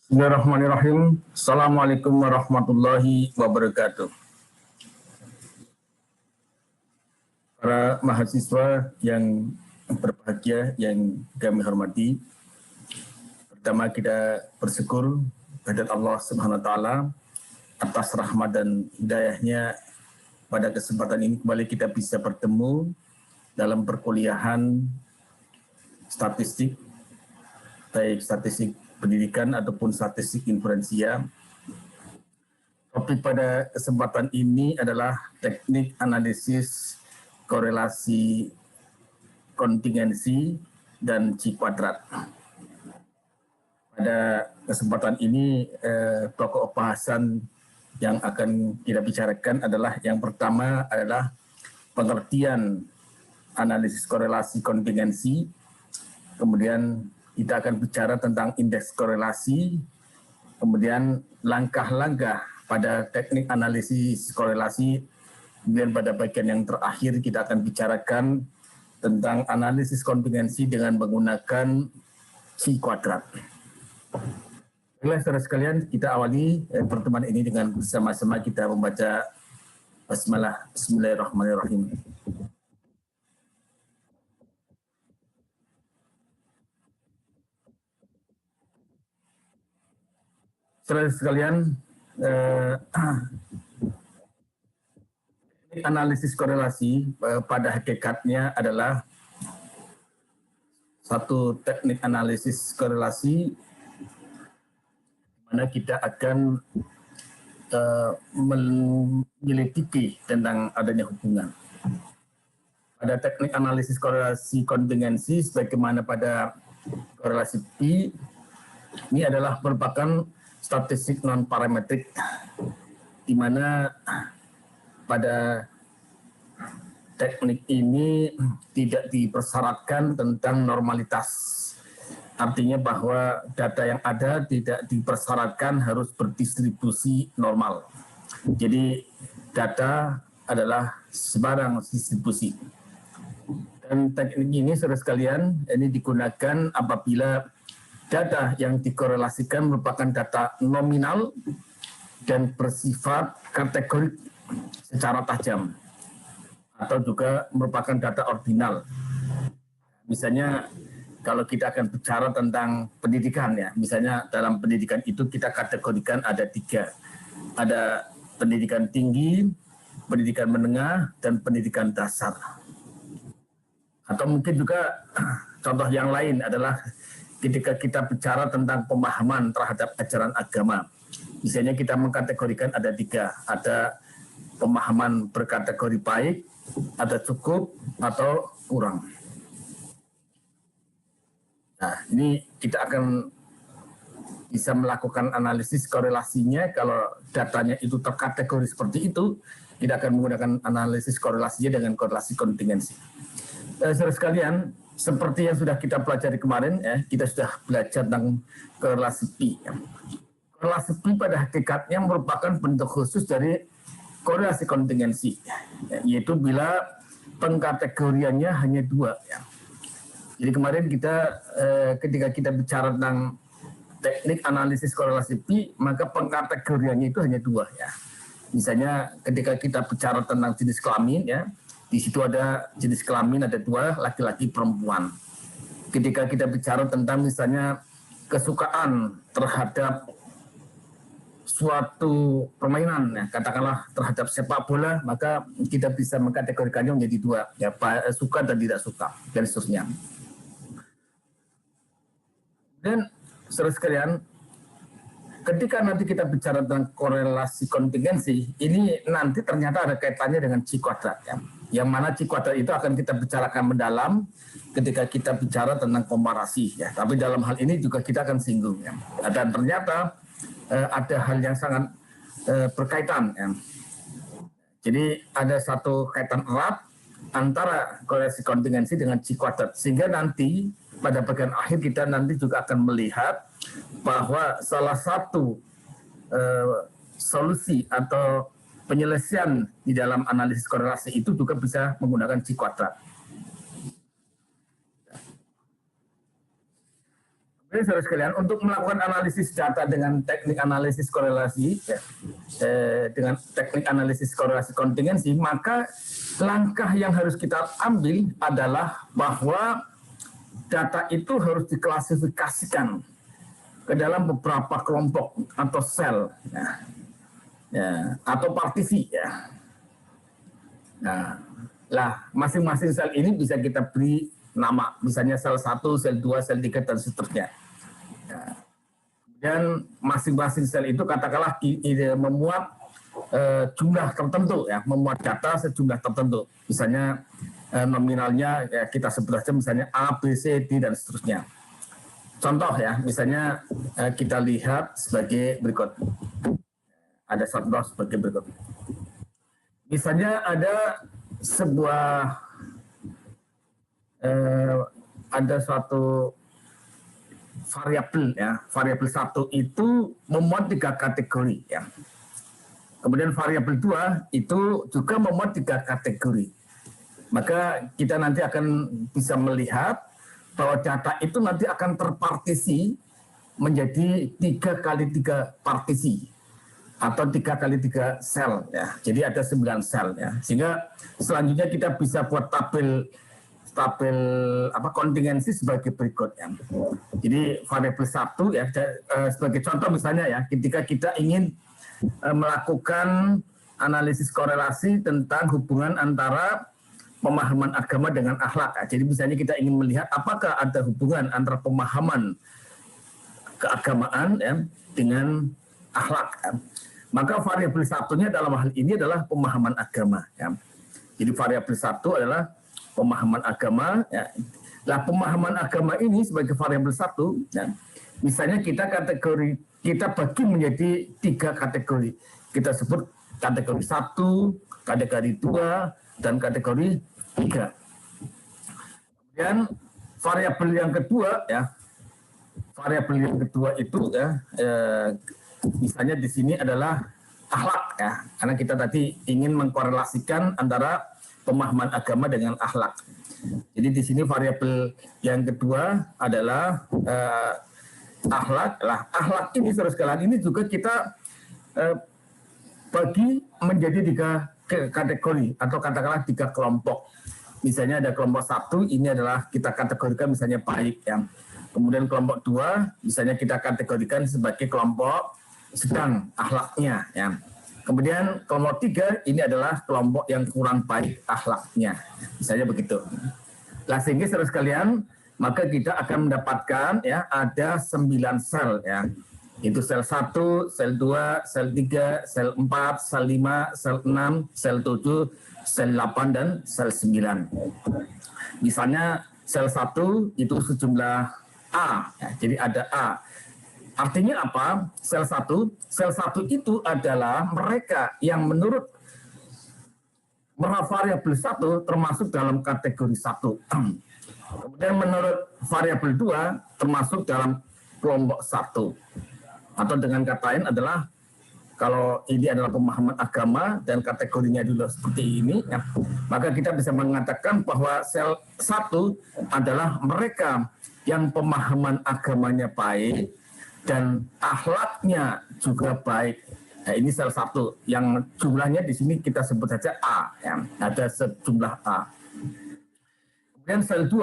Bismillahirrahmanirrahim. Assalamualaikum warahmatullahi wabarakatuh. Para mahasiswa yang berbahagia, yang kami hormati, pertama kita bersyukur kepada Allah Subhanahu wa Ta'ala atas rahmat dan hidayahnya. Pada kesempatan ini kembali kita bisa bertemu dalam perkuliahan statistik, baik statistik pendidikan ataupun statistik inferensia. Topik pada kesempatan ini adalah teknik analisis korelasi kontingensi dan C kuadrat. Pada kesempatan ini pokok bahasan yang akan kita bicarakan adalah yang pertama adalah pengertian analisis korelasi kontingensi, kemudian kita akan bicara tentang indeks korelasi, kemudian langkah-langkah pada teknik analisis korelasi, kemudian pada bagian yang terakhir kita akan bicarakan tentang analisis kontingensi dengan menggunakan C kuadrat. Baiklah saudara sekalian, kita awali pertemuan ini dengan bersama-sama kita membaca Bismillahirrahmanirrahim. Saudara sekalian, analisis korelasi pada hakikatnya adalah satu teknik analisis korelasi di mana kita akan menyelidiki tentang adanya hubungan. Pada teknik analisis korelasi kontingensi, sebagaimana pada korelasi P, ini adalah merupakan statistik non-parametrik, di mana pada teknik ini tidak dipersyaratkan tentang normalitas. Artinya bahwa data yang ada tidak dipersyaratkan harus berdistribusi normal. Jadi data adalah sebarang distribusi. Dan teknik ini, saudara sekalian, ini digunakan apabila data yang dikorelasikan merupakan data nominal dan bersifat kategorik secara tajam, atau juga merupakan data ordinal. Misalnya kalau kita akan bicara tentang pendidikan, ya, misalnya dalam pendidikan itu kita kategorikan ada 3. Ada pendidikan tinggi, pendidikan menengah, dan pendidikan dasar. Atau mungkin juga contoh yang lain adalah ketika kita bicara tentang pemahaman terhadap ajaran agama. Misalnya kita mengkategorikan ada 3, ada pemahaman berkategori baik, ada cukup, atau kurang. Nah, ini kita akan bisa melakukan analisis korelasinya. Kalau datanya itu terkategori seperti itu, kita akan menggunakan analisis korelasinya dengan korelasi kontingensi. Saudara sekalian, seperti yang sudah kita pelajari kemarin, ya, kita sudah belajar tentang korelasi P. Korelasi P pada hakikatnya merupakan bentuk khusus dari korelasi kontingensi, yaitu bila pengkategoriannya hanya 2. Ya. Jadi kemarin kita ketika kita bicara tentang teknik analisis korelasi P, maka pengkategoriannya itu hanya 2. Ya. Misalnya ketika kita bicara tentang jenis kelamin, ya, di situ ada jenis kelamin, ada 2, laki-laki, perempuan. Ketika kita bicara tentang misalnya kesukaan terhadap suatu permainan, ya, katakanlah terhadap sepak bola, maka kita bisa mengkategorikannya menjadi 2, ya, suka dan tidak suka, dan seterusnya. Dan saudara sekalian, ketika nanti kita bicara tentang korelasi kontingensi, ini nanti ternyata ada kaitannya dengan C kuadrat, ya. Yang mana C kuadrat itu akan kita bicarakan mendalam ketika kita bicara tentang komparasi, ya. Tapi dalam hal ini juga kita akan singgung, ya. Dan ternyata ada hal yang sangat berkaitan, ya. Jadi ada satu kaitan erat antara korelasi kontingensi dengan C kuadrat, sehingga nanti pada bagian akhir kita nanti juga akan melihat bahwa salah satu solusi atau penyelesaian di dalam analisis korelasi itu juga bisa menggunakan C kuadrat. Jadi saudara sekalian, untuk melakukan analisis data dengan teknik analisis korelasi, dengan teknik analisis korelasi kontingensi, maka langkah yang harus kita ambil adalah bahwa data itu harus diklasifikasikan ke dalam beberapa kelompok atau sel, atau partisi. Nah, masing-masing sel ini bisa kita beri nama, misalnya sel 1, sel 2, sel 3, dan seterusnya. Dan masing-masing sel itu katakanlah memuat jumlah tertentu, memuat data sejumlah tertentu. Misalnya nominalnya kita sebut saja misalnya A, B, C, D, dan seterusnya. Contoh misalnya kita lihat sebagai berikut. Ada contoh sebagai berikut. Misalnya ada sebuah ada suatu variabel variabel 1 itu memuat 3 kategori Kemudian variabel 2 itu juga memuat 3 kategori. Maka kita nanti akan bisa melihat bahwa data itu nanti akan terpartisi menjadi 3 kali 3 partisi atau 3 kali 3 sel Jadi ada 9 sel Sehingga selanjutnya kita bisa buat tabel kontingensi sebagai berikut Jadi variabel 1 sebagai contoh misalnya ketika kita ingin melakukan analisis korelasi tentang hubungan antara pemahaman agama dengan akhlak. Jadi misalnya kita ingin melihat apakah ada hubungan antara pemahaman keagamaan dengan akhlak. Maka variabel 1-nya dalam hal ini adalah pemahaman agama. Jadi variabel 1 adalah pemahaman agama. Nah, pemahaman agama ini sebagai variabel 1, misalnya kita bagi menjadi 3 kategori. Kita sebut kategori 1, kategori 2, dan kategori 3. Kemudian variabel yang kedua variabel yang kedua itu misalnya di sini adalah akhlak karena kita tadi ingin mengkorelasikan antara pemahaman agama dengan akhlak. Jadi di sini variabel yang kedua adalah akhlak. Akhlak ini saudara sekalian ini juga kita bagi menjadi 3 kategori atau katakanlah 3 kelompok. Misalnya ada kelompok 1 ini adalah kita kategorikan misalnya baik Kemudian kelompok 2 misalnya kita kategorikan sebagai kelompok sedang akhlaknya Kemudian kelompok 3 ini adalah kelompok yang kurang baik akhlaknya. Misalnya begitu. Nah, sehingga saudara sekalian, maka kita akan mendapatkan ada 9 sel Itu sel 1, sel 2, sel 3, sel 4, sel 5, sel 6, sel 7, sel 8, dan sel 9. Misalnya sel 1 itu sejumlah A, jadi ada A. Artinya apa? Sel 1 itu adalah mereka yang menurut variabel 1 termasuk dalam kategori 1. Kemudian menurut variabel 2 termasuk dalam kelompok 1. Atau dengan kata lain adalah kalau ini adalah pemahaman agama dan kategorinya dulu seperti ini, maka kita bisa mengatakan bahwa sel 1 adalah mereka yang pemahaman agamanya baik dan akhlaknya juga baik. Nah, ini sel 1 yang jumlahnya di sini kita sebut saja A, ada sejumlah A. Kemudian sel 2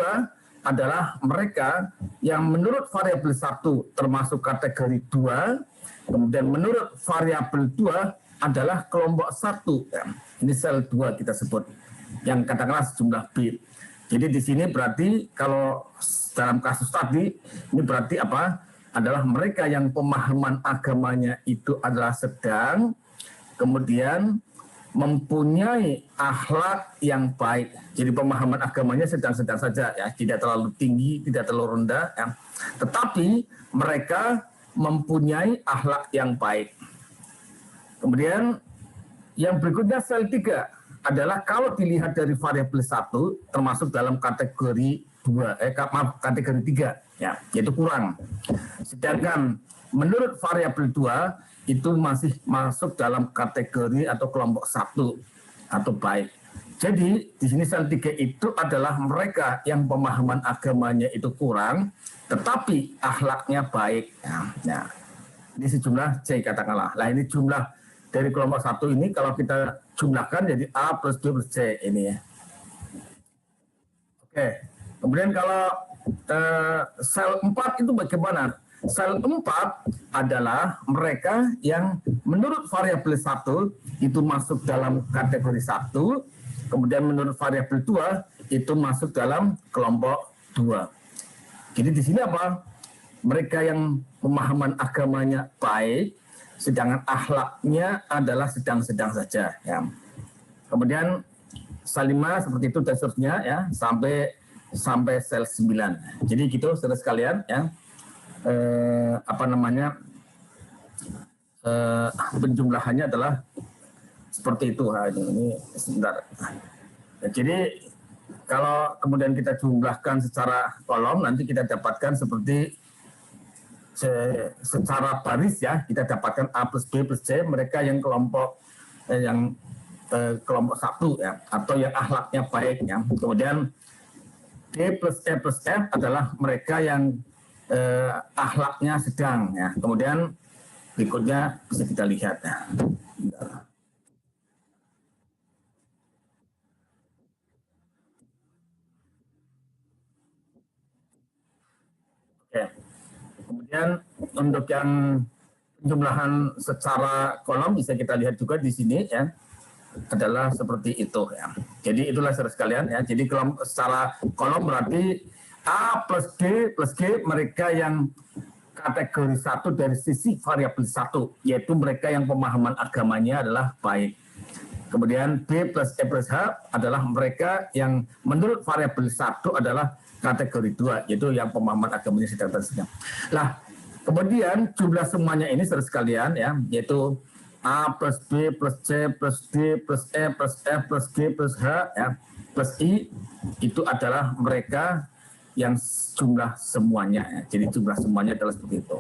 adalah mereka yang menurut variabel 1 termasuk kategori 2, kemudian menurut variabel 2 adalah kelompok 1. Ini sel 2 kita sebut, yang katakanlah sejumlah B. Jadi di sini berarti kalau dalam kasus tadi, ini berarti apa? Adalah mereka yang pemahaman agamanya itu adalah sedang, kemudian mempunyai akhlak yang baik. Jadi pemahaman agamanya sedang-sedang saja, tidak terlalu tinggi, tidak terlalu rendah, tetapi mereka mempunyai akhlak yang baik. Kemudian yang berikutnya sel 3 adalah kalau dilihat dari variabel 1 termasuk dalam kategori 2, kategori 3, yaitu kurang. Sedangkan menurut variabel 2 itu masih masuk dalam kategori atau kelompok 1 atau baik. Jadi di sini sel 3 itu adalah mereka yang pemahaman agamanya itu kurang, tetapi akhlaknya baik. Nah, ini sejumlah C katakanlah. Nah ini jumlah dari kelompok 1 ini kalau kita jumlahkan jadi A plus B plus C ini ya. Oke, kemudian kalau sel 4 itu bagaimana? Sel 4 adalah mereka yang menurut variabel 1 itu masuk dalam kategori 1, kemudian menurut variabel 2 itu masuk dalam kelompok 2. Jadi di sini apa? Mereka yang pemahaman agamanya baik, sedangkan akhlaknya adalah sedang-sedang saja. Ya. Kemudian sel 5 seperti itu dan seterusnya ya sampai sel 9. Jadi gitu saudara sekalian ya. Penjumlahannya adalah seperti itu. Ini sebentar. Jadi kalau kemudian kita jumlahkan secara kolom, nanti kita dapatkan seperti secara baris ya, kita dapatkan A plus B plus C, mereka yang kelompok kelompok 1 ya, atau yang akhlaknya baik ya. Kemudian D plus E plus F adalah mereka yang akhlaknya sedang ya. Kemudian berikutnya bisa kita lihat ya. Oke. Kemudian untuk yang penjumlahan secara kolom bisa kita lihat juga di sini ya, adalah seperti itu ya. Jadi itulah saudara sekalian ya. Jadi secara kolom berarti A plus D plus G mereka yang kategori 1 dari sisi variabel 1, yaitu mereka yang pemahaman agamanya adalah baik. Kemudian B plus E plus H adalah mereka yang menurut variabel 1 adalah kategori 2, yaitu yang pemahaman agamanya sedang. Nah, kemudian jumlah semuanya ini saudara sekalian ya, yaitu A plus B plus C plus D plus E plus F plus G plus H ya, plus I, itu adalah mereka yang jumlah semuanya ya. Jadi jumlah semuanya adalah seperti itu.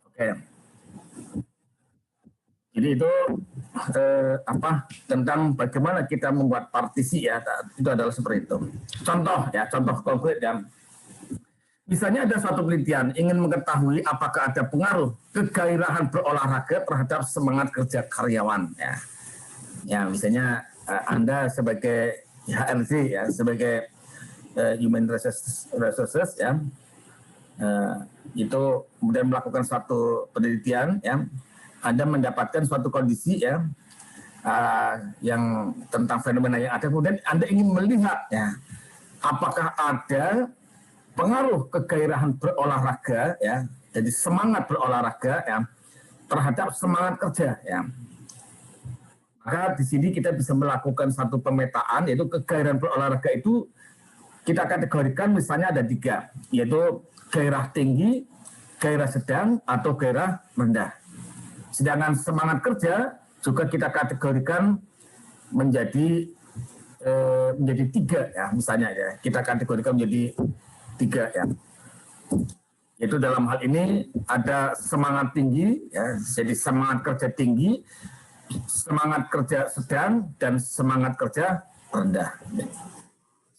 Oke. Jadi itu tentang bagaimana kita membuat partisi ya, itu adalah seperti itu. Contoh ya, contoh konkret ya. Misalnya ada suatu penelitian ingin mengetahui apakah ada pengaruh kegairahan berolahraga terhadap semangat kerja karyawan ya. Ya, misalnya Anda sebagai HRD ya, sebagai Human Resources ya, itu kemudian melakukan suatu penelitian ya, Anda mendapatkan suatu kondisi ya, yang tentang fenomena yang ada, kemudian Anda ingin melihat ya, apakah ada pengaruh kegairahan berolahraga ya, jadi semangat berolahraga ya terhadap semangat kerja ya. Maka di sini kita bisa melakukan satu pemetaan, yaitu kegairahan berolahraga itu kita kategorikan misalnya ada 3, yaitu gairah tinggi, gairah sedang, atau gairah rendah. Sedangkan semangat kerja juga kita kategorikan menjadi 3 ya, misalnya ya, kita kategorikan menjadi 3 ya. Yaitu dalam hal ini ada semangat tinggi, ya, jadi semangat kerja tinggi, semangat kerja sedang, dan semangat kerja rendah.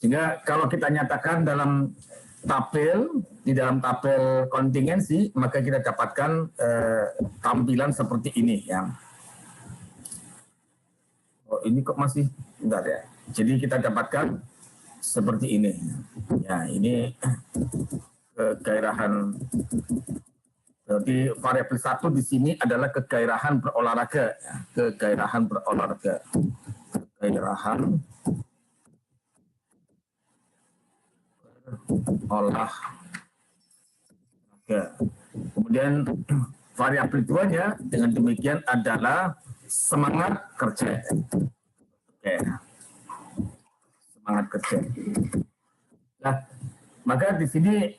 Sehingga kalau kita nyatakan dalam tabel, di dalam tabel kontingensi, maka kita dapatkan tampilan seperti ini. Ya. Oh, ini kok masih enggak ya. Jadi kita dapatkan seperti ini. Ya, ini kegairahan. Jadi variabel 1 di sini adalah kegairahan berolahraga, ya. Kegairahan berolahraga, kegairahan olahraga. Kemudian variabel 2-nya dengan demikian adalah semangat kerja. Oke. Semangat kerja. Nah, maka di sini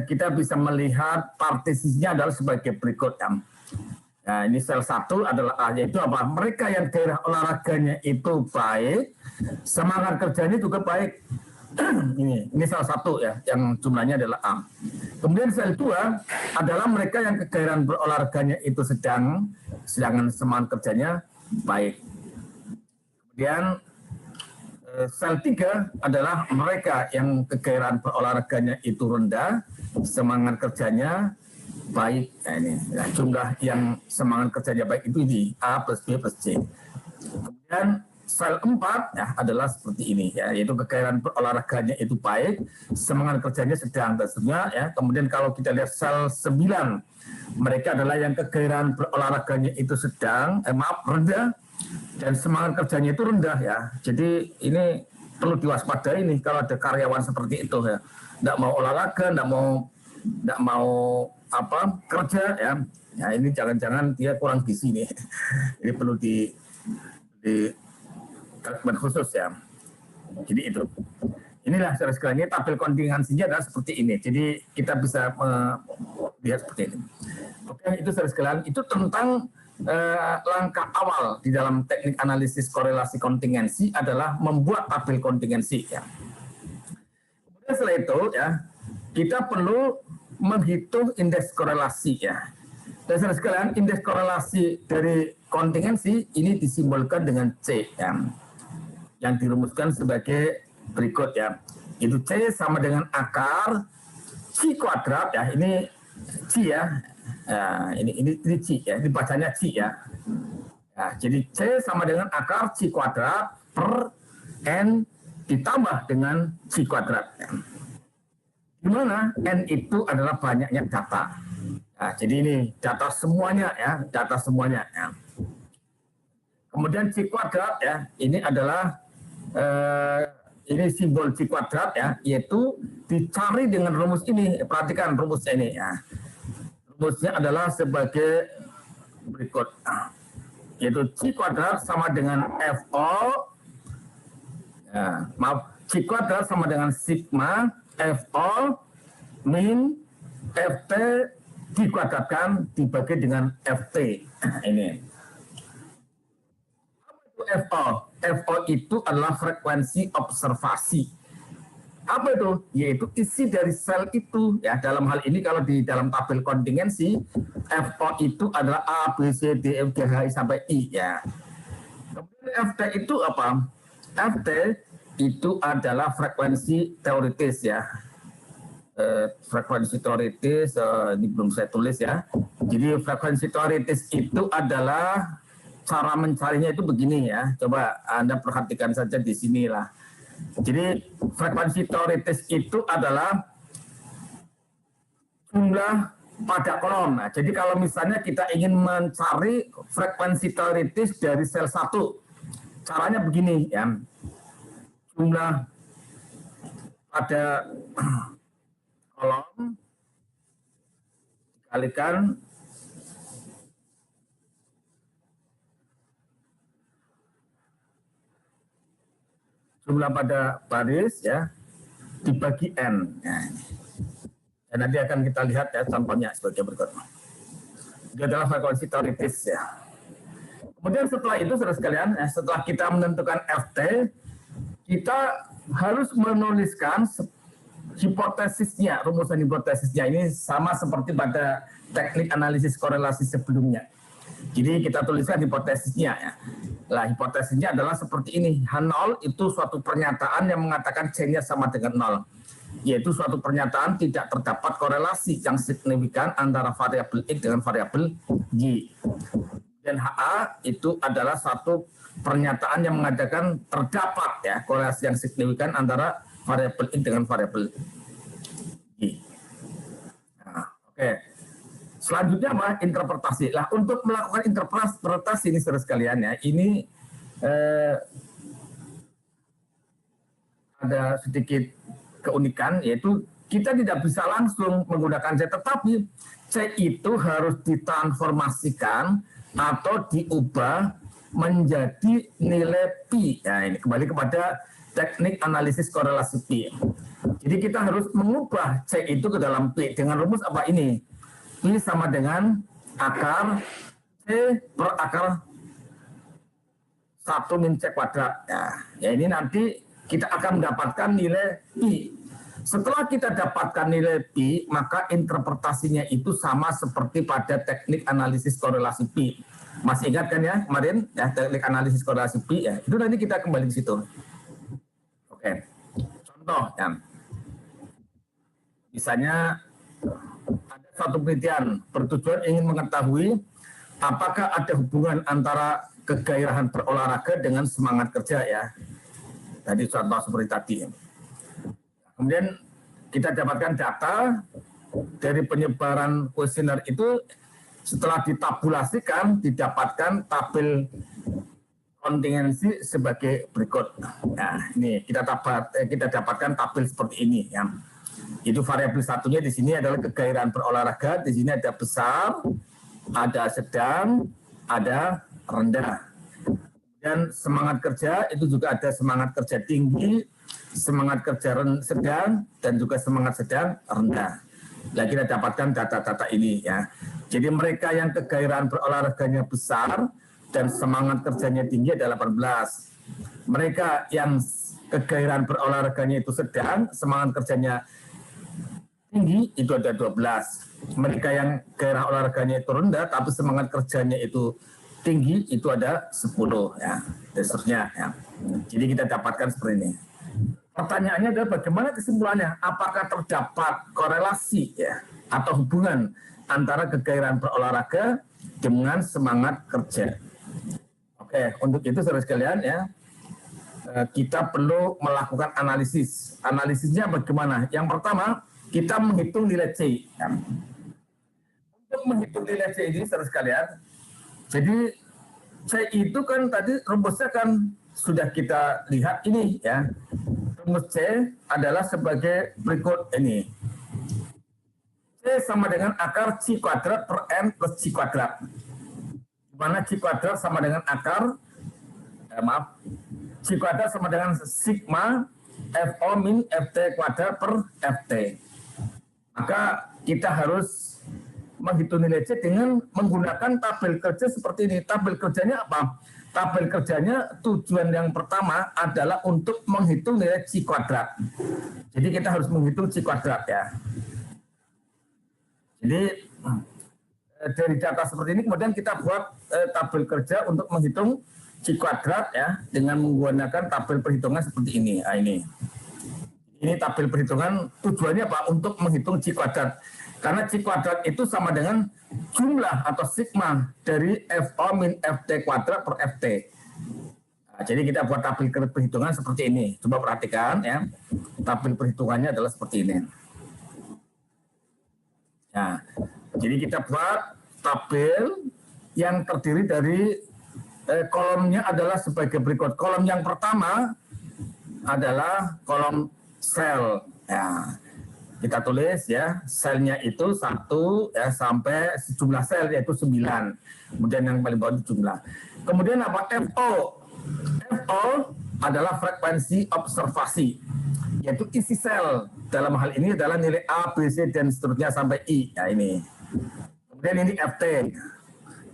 kita bisa melihat partisisinya adalah sebagai berikut. Nah, ini sel 1 adalah yaitu apa? Mereka yang gairah olahraganya itu baik, semangat kerjanya juga baik. ini sel 1 ya, yang jumlahnya adalah A. Kemudian sel 2 adalah mereka yang kegairahan berolahraganya itu sedang, sedangkan semangat kerjanya baik. Kemudian sel 3 adalah mereka yang kegairahan berolahraganya itu rendah, semangat kerjanya baik. Nah, ini nah, jumlah yang semangat kerjanya baik itu di A plus B plus C. Kemudian sel 4 ya, adalah seperti ini ya, yaitu kegairahan berolahraganya itu baik, semangat kerjanya sedang tentunya ya. Kemudian kalau kita lihat sel 9, mereka adalah yang kegairahan berolahraganya itu sedang, rendah, dan semangat kerjanya itu rendah ya. Jadi ini perlu diwaspadai nih kalau ada karyawan seperti itu ya, nggak mau olahraga, nggak mau apa kerja ya. Ya ini jangan-jangan dia kurang gizi nih. Ini perlu di treatment khusus ya. Jadi itu. Inilah saudara sekalian, tabel kontingensinya adalah seperti ini. Jadi kita bisa lihat seperti ini. Oke, itu saudara sekalian, itu tentang langkah awal di dalam teknik analisis korelasi kontingensi adalah membuat tabel kontingensi ya. Kemudian setelah itu ya, kita perlu menghitung indeks korelasi ya. Dan saudara sekalian, indeks korelasi dari kontingensi ini disimbolkan dengan C ya, yang dirumuskan sebagai berikut ya. Itu C sama dengan akar C kuadrat ya. Ini C ya. Nah, ini C ya, dibacanya C ya. Nah, jadi C sama dengan akar C kuadrat per N ditambah dengan C kuadrat. Di mana N itu adalah banyaknya data. Nah, jadi ini data semuanya ya, data semuanya ya. Kemudian C kuadrat ya, ini adalah ini simbol C kuadrat ya, yaitu dicari dengan rumus ini. Perhatikan rumus ini ya. Rumusnya adalah sebagai berikut, yaitu C kuadrat sama dengan FO, ya, C kuadrat sama dengan sigma FO min FT dikuadratkan dibagi dengan FT. Ini. FO. FO itu adalah frekuensi observasi. Apa itu? Yaitu isi dari sel itu. Ya, dalam hal ini kalau di dalam tabel kontingensi, FO itu adalah A, B, C, D, F, G, H, sampai I. Ya. Kemudian FT itu apa? FT itu adalah frekuensi teoritis ya. Frekuensi teoritis, ini belum saya tulis ya. Jadi frekuensi teoritis itu adalah cara mencarinya itu begini ya. Coba Anda perhatikan saja di sinilah. Jadi frekuensi teoritis itu adalah jumlah pada kolom. Nah, jadi kalau misalnya kita ingin mencari frekuensi teoritis dari sel 1, caranya begini ya. Jumlah pada kolom dikalikan jumlah pada baris ya dibagi N. Nah, dan nanti akan kita lihat ya contohnya sebagai berikut. Itu adalah frekuensi teoritis ya. Kemudian setelah itu saudara sekalian, setelah kita menentukan FT, kita harus menuliskan hipotesisnya, rumusan hipotesisnya. Ini sama seperti pada teknik analisis korelasi sebelumnya. Jadi kita tuliskan hipotesisnya ya. Nah, hipotesisnya adalah seperti ini. H0 itu suatu pernyataan yang mengatakan C-nya sama dengan 0. Yaitu suatu pernyataan tidak terdapat korelasi yang signifikan antara variabel X dengan variabel Y. Dan HA itu adalah satu pernyataan yang mengatakan terdapat ya korelasi yang signifikan antara variabel X dengan variabel Y. Nah, oke. Selanjutnya apa? Interpretasi. Lah untuk melakukan interpretasi ini saudara sekalian ya, ini ada sedikit keunikan, yaitu kita tidak bisa langsung menggunakan C, tetapi C itu harus ditransformasikan atau diubah menjadi nilai Pi. Nah, ini kembali kepada teknik analisis korelasi Pi. Jadi kita harus mengubah C itu ke dalam Pi dengan rumus apa ini? Pi sama dengan akar C per akar 1 min C kuadrat. Ya, ini nanti kita akan mendapatkan nilai Pi. Setelah kita dapatkan nilai pi, maka interpretasinya itu sama seperti pada teknik analisis korelasi pi. Masih ingat kan ya kemarin ya teknik analisis korelasi pi ya? Itu nanti kita kembali ke situ. Oke. Contoh ya. Misalnya ada suatu penelitian bertujuan ingin mengetahui apakah ada hubungan antara kegairahan berolahraga dengan semangat kerja ya. Tadi contoh seperti tadi. Kemudian kita dapatkan data dari penyebaran kuesioner itu setelah ditabulasikan didapatkan tabel kontingensi sebagai berikut. Nah, ini kita dapatkan tabel seperti ini ya. Itu variabel satunya di sini adalah kegairahan berolahraga, di sini ada besar, ada sedang, ada rendah. Dan semangat kerja itu juga ada semangat kerja tinggi, semangat kerja sedang, dan juga semangat sedang rendah. Nah, kita dapatkan data-data ini ya. Jadi mereka yang kegairahan berolahraganya besar dan semangat kerjanya tinggi adalah 18. Mereka yang kegairahan berolahraganya itu sedang, semangat kerjanya tinggi itu ada 12. Mereka yang gairah olahraganya itu rendah tapi semangat kerjanya itu tinggi itu ada 10 ya, dan seterusnya ya. Jadi kita dapatkan seperti ini. Pertanyaannya adalah bagaimana kesimpulannya? Apakah terdapat korelasi ya atau hubungan antara kegairahan berolahraga dengan semangat kerja? Oke, untuk itu saudara sekalian ya, kita perlu melakukan analisis. Analisisnya bagaimana? Yang pertama, kita menghitung nilai C. Ya. Untuk menghitung nilai C ini saudara sekalian, jadi C itu kan tadi rumusnya kan sudah kita lihat ini ya. Rumus C adalah sebagai berikut ini. C sama dengan akar C kuadrat per N plus C kuadrat. Di mana C kuadrat sama dengan akar, C kuadrat sama dengan sigma FO min FT kuadrat per FT. Maka kita harus menghitung nilai C dengan menggunakan tabel kerja seperti ini. Tabel kerjanya apa? Tabel kerjanya tujuan yang pertama adalah untuk menghitung nilai C kuadrat. Jadi kita harus menghitung C kuadrat ya. Jadi dari data seperti ini kemudian kita buat tabel kerja untuk menghitung C kuadrat ya dengan menggunakan tabel perhitungan seperti ini. Nah, ini tabel perhitungan tujuannya apa? Untuk menghitung C kuadrat. Karena C kuadrat itu sama dengan jumlah atau sigma dari FO min FT kuadrat per FT. Nah, jadi kita buat tabel perhitungan seperti ini. Coba perhatikan ya. Tabel perhitungannya adalah seperti ini. Nah, jadi kita buat tabel yang terdiri dari kolomnya adalah sebagai berikut. Kolom yang pertama adalah kolom sel. Ya. Kita tulis ya, selnya itu 1 ya sampai jumlah sel yaitu 9. Kemudian yang paling bawah itu jumlah. Kemudian apa? FO. FO adalah frekuensi observasi, yaitu isi sel. Dalam hal ini adalah nilai A, B, C, dan seterusnya sampai I. Ya ini. Kemudian ini FT.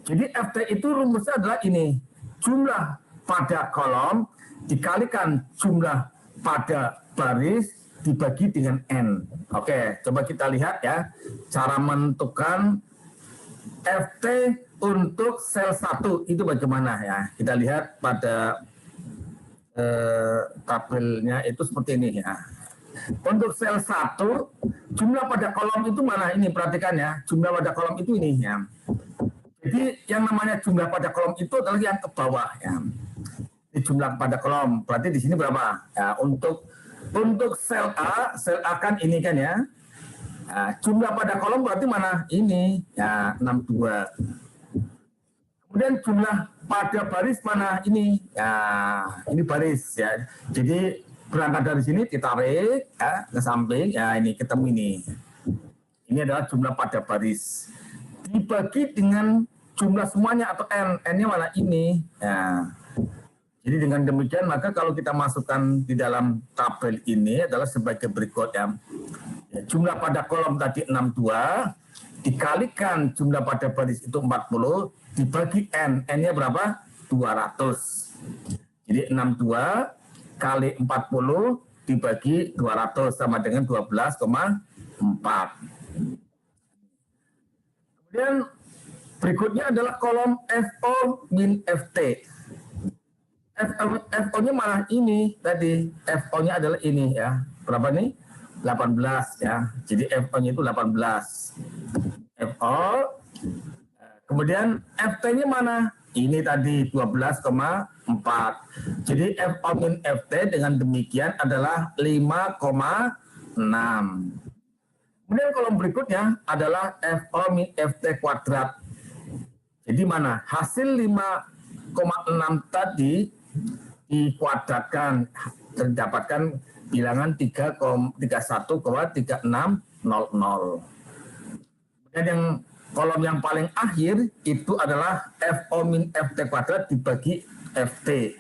Jadi FT itu rumusnya adalah ini. Jumlah pada kolom dikalikan jumlah pada baris dibagi dengan N. Oke, coba kita lihat ya. Cara menentukan FT untuk sel 1 itu bagaimana ya. Kita lihat pada tabelnya itu seperti ini ya. Untuk sel 1, jumlah pada kolom itu mana? Ini perhatikan ya. Jumlah pada kolom itu ini ya. Jadi yang namanya jumlah pada kolom itu adalah yang ke bawah ya. Ini jumlah pada kolom. Berarti di sini berapa? Ya, untuk sel A kan ini kan ya. Nah, jumlah pada kolom berarti mana? Ini ya 62. Kemudian jumlah pada baris mana? Ini ya, ini baris ya. Jadi berangkat dari sini ditarik ya ke samping ya, ini ketemu ini. Ini adalah jumlah pada baris. Dibagi dengan jumlah semuanya atau N. N-nya mana? Ini ya. Jadi dengan demikian maka kalau kita masukkan di dalam tabel ini adalah sebagai berikut ya. Jumlah pada kolom tadi 62 dikalikan jumlah pada baris itu 40 dibagi N. N-nya berapa? 200. Jadi 62 kali 40 dibagi 200 sama dengan 12,4. Kemudian berikutnya adalah kolom FO min FT. FO-nya malah ini tadi, FO-nya adalah ini ya. Berapa nih? 18 ya. Jadi FO-nya itu 18. FO. Kemudian FT-nya mana? Ini tadi 12,4. Jadi FO min FT dengan demikian adalah 5,6. Kemudian kolom berikutnya adalah FO min FT kuadrat. Jadi mana? Hasil 5,6 tadi dikuadratkan, terdapatkan bilangan 31,3600. Dan yang kolom yang paling akhir itu adalah FO min FT kuadrat dibagi FT,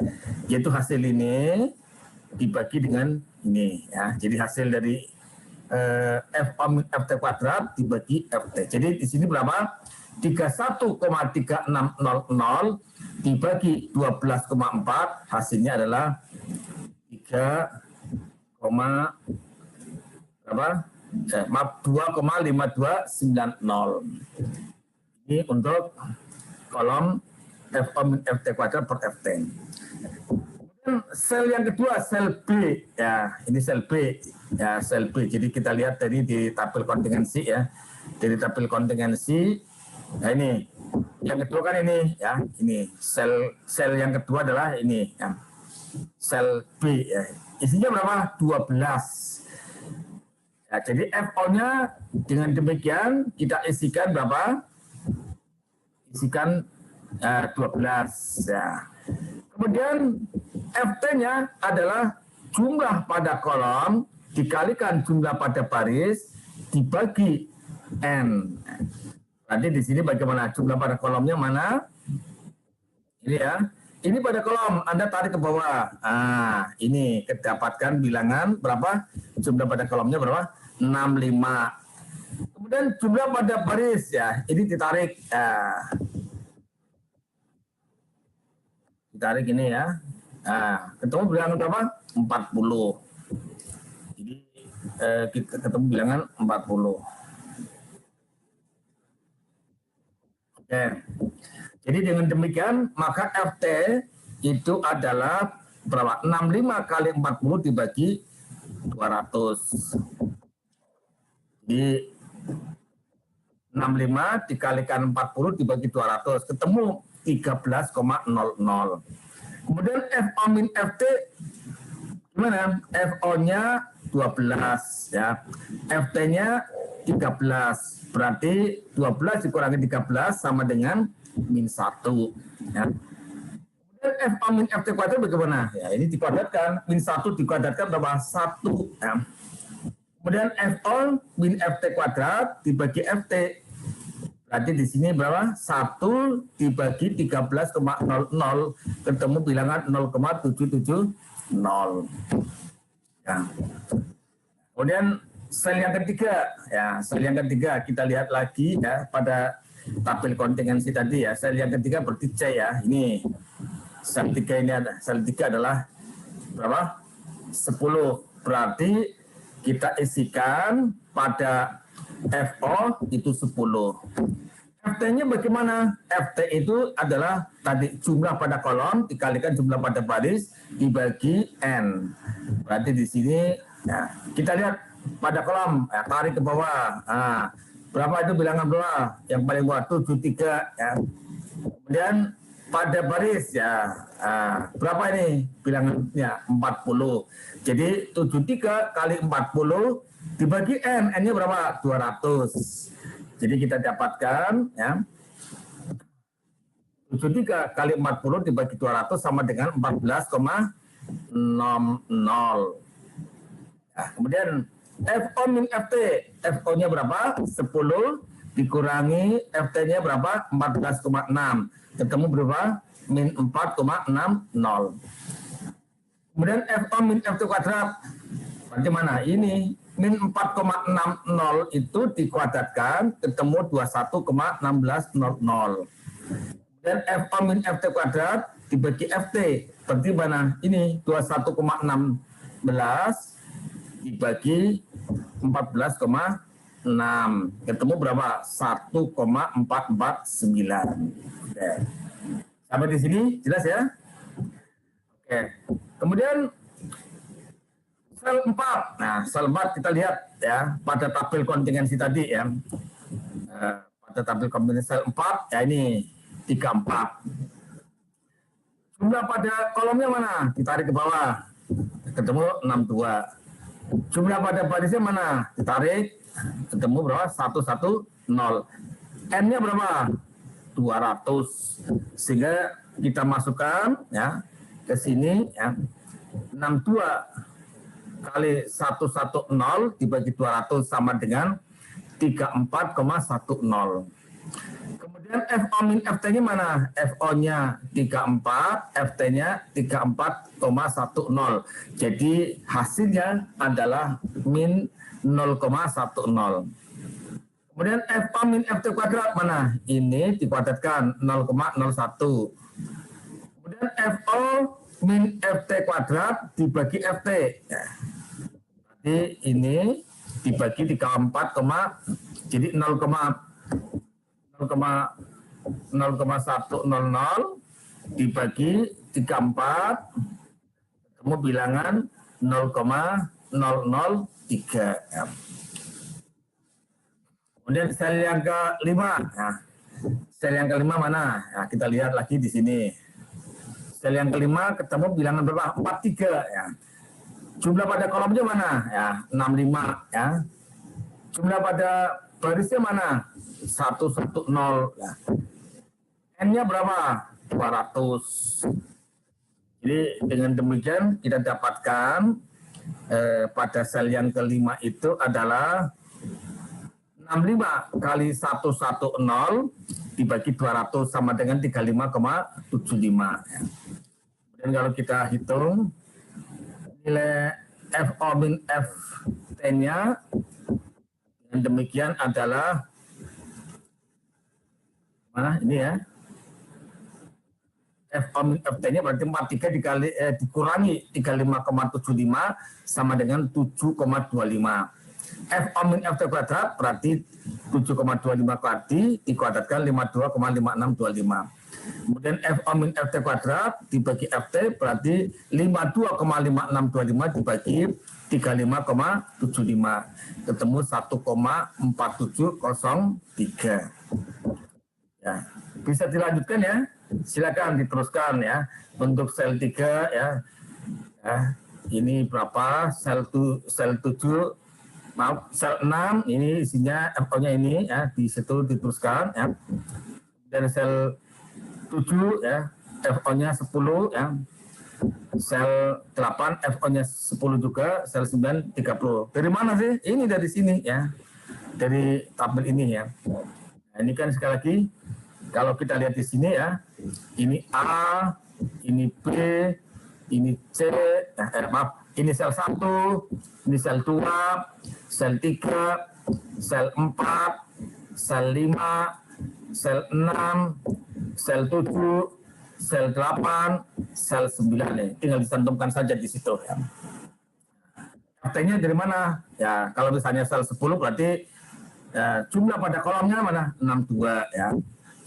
yaitu hasil ini dibagi dengan ini ya. Jadi hasil dari FO min FT kuadrat dibagi FT. Jadi di sini berapa? 31,3600 dibagi 12,4, hasilnya adalah 2,5290. Ini untuk kolom FO min FT kuadrat per FT. Kemudian sel yang kedua, sel B ya, ini sel B ya, sel B. Jadi kita lihat tadi di tabel kontingensi ya, dari tabel kontingensi. Nah ini yang kedua kan ini ya, ini sel yang kedua adalah ini ya, sel B ya. Isinya berapa? 12. Ya, jadi FO-nya dengan demikian kita isikan berapa? Isikan 12 ya. Kemudian FT-nya adalah jumlah pada kolom dikalikan jumlah pada baris dibagi N. Nanti di sini bagaimana jumlah pada kolomnya mana? Ini ya. Ini pada kolom, Anda tarik ke bawah. Ah, ini kedapatkan bilangan berapa? Jumlah pada kolomnya berapa? 65. Kemudian jumlah pada baris ya, ini ditarik. Ditarik ini ya. Nah, ketemu bilangan berapa? 40. Jadi kita ketemu bilangan 40. Oke. Jadi dengan demikian maka FT itu adalah berapa? 65 kali 40 dibagi 200. Jadi 65 dikalikan 40 dibagi 200 ketemu 13,00. Kemudian FO min FT gimana? FO-nya 12 ya. FT-nya 13. Berarti 12 dikurangi 13 sama dengan min 1 ya. Kemudian FO min FT kuadrat bagaimana? Ya, ini dikuadratkan, min 1 dikuadratkan berapa? 1 ya. Kemudian FO min FT kuadrat dibagi FT. Berarti di sini berapa? 1 dibagi 13,00 ketemu bilangan 0,770 ya. Kemudian sel yang ketiga ya, sel yang ketiga kita lihat lagi ya pada tabel kontingensi tadi ya. Sel yang ketiga berarti C ya. Ini sel 3 ini ada. Sel 3 adalah berapa? 10. Berarti kita isikan pada FO itu 10. FT-nya bagaimana? FT itu adalah tadi jumlah pada kolom dikalikan jumlah pada baris dibagi N. Berarti di sini ya, kita lihat pada kolom ya, tarik ke bawah. Nah, berapa itu bilangan berapa? Yang paling bawah 73 ya. Kemudian pada baris ya, berapa ini bilangannya? 40. Jadi 73 kali 40 dibagi N. N-nya berapa? 200. Jadi kita dapatkan ya 73 kali 40 dibagi 200 sama dengan 14,00. Ya, kemudian FO min FT, FO-nya berapa? 10 dikurangi FT-nya berapa? 14,6. Ketemu berapa? Min 4,60. Kemudian FO min FT kuadrat. Berarti mana? Ini min 4,60 itu dikuadratkan ketemu 21,1600. Dan FO min FT kuadrat dibagi FT. Berarti mana? Ini 21,16 dibagi 14,6. Ketemu berapa? 1,449. Oke. Sampai di sini jelas ya? Oke. Kemudian sel 4. Nah, sel 4 kita lihat ya pada tabel kontingensi tadi ya. Pada tabel kontingensi sel 4 ya ini 34. Jumlah pada kolomnya mana? Ditarik ke bawah. Ketemu 62. Jumlah pada barisnya mana? Ditarik. Ketemu berapa? 110. N-nya berapa? 200. Sehingga kita masukkan ya ke sini ya. 62 kali 110 dibagi 200 sama dengan 34,10. Kemudian FO min FT-nya mana? FO-nya 34, FT-nya 34,10. Jadi hasilnya adalah min 0,10. Kemudian FO min FT kuadrat mana? Ini dikuadratkan 0,01. Kemudian FO min FT kuadrat dibagi FT. Ya. Jadi ini dibagi 34, jadi 0,100 dibagi 34, ketemu bilangan 0,003. Ya. Kemudian sel yang kelima. Nah, sel yang kelima mana? Nah, kita lihat lagi di sini. Sel yang kelima ketemu bilangan berapa? 43 ya. Jumlah pada kolomnya mana? Ya, 65 ya. Jumlah pada barisnya mana? 110 ya. N-nya berapa? 200. Jadi dengan demikian kita dapatkan pada sel yang kelima itu adalah 65 kali 110 dibagi 200 sama dengan 35,75 ya. Dan kalau kita hitung nilai FO min FT-nya dengan demikian adalah mana ini ya, FO min FT-nya berarti 43 dikurangi 35,75 sama dengan 7,25. FO min FT kuadrat berarti 7,25 kali dikuadratkan 52,5625. Kemudian FO min FT kuadrat dibagi FT berarti 52,5625 dibagi 35,75. Ketemu 1,4703. Ya, bisa dilanjutkan ya. Silakan diteruskan ya. Untuk sel 3 ya. Ya, ini berapa? Sel 7 maaf, sel 6 ini isinya FO-nya ini ya, di situ diteruskan ya. Dan sel 7 ya, FO-nya 10 ya. Sel 8 FO-nya 10 juga, sel 9 30. Dari mana sih? Ini dari sini ya. Dari tabel ini ya. Nah, ini kan sekali lagi kalau kita lihat di sini ya, ini A, ini B, ini C, ini sel 1, ini sel 2, sel 3, sel 4, sel 5, sel 6, sel 7, sel 8, sel 9 nih. Tinggal dicantumkan saja di situ ya. Artinya dari mana? Ya, kalau misalnya sel 10 berarti ya, jumlah pada kolomnya mana? 62 ya.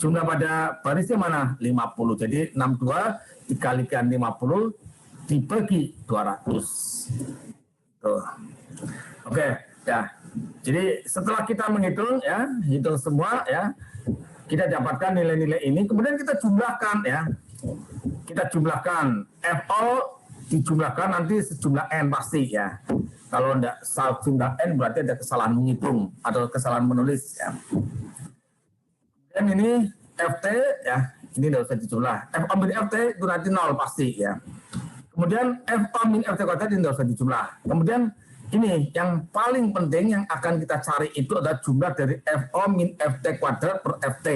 Jumlah pada barisnya mana? 50. Jadi 62 dikalikan 50 dibagi 200. Tuh. Oke, ya. Jadi setelah kita menghitung ya, hitung semua ya, kita dapatkan nilai-nilai ini, kemudian kita jumlahkan ya. Kita jumlahkan FO dijumlahkan nanti sejumlah N pasti ya. Kalau enggak jumlah N berarti ada kesalahan menghitung atau kesalahan menulis ya. Dan ini FT ya, ini tidak usah dijumlah. FO min FT itu nanti 0 pasti ya. Kemudian FO min FT kuadrat ini tidak usah dijumlah. Kemudian ini yang paling penting yang akan kita cari itu adalah jumlah dari FO min FT kuadrat per FT.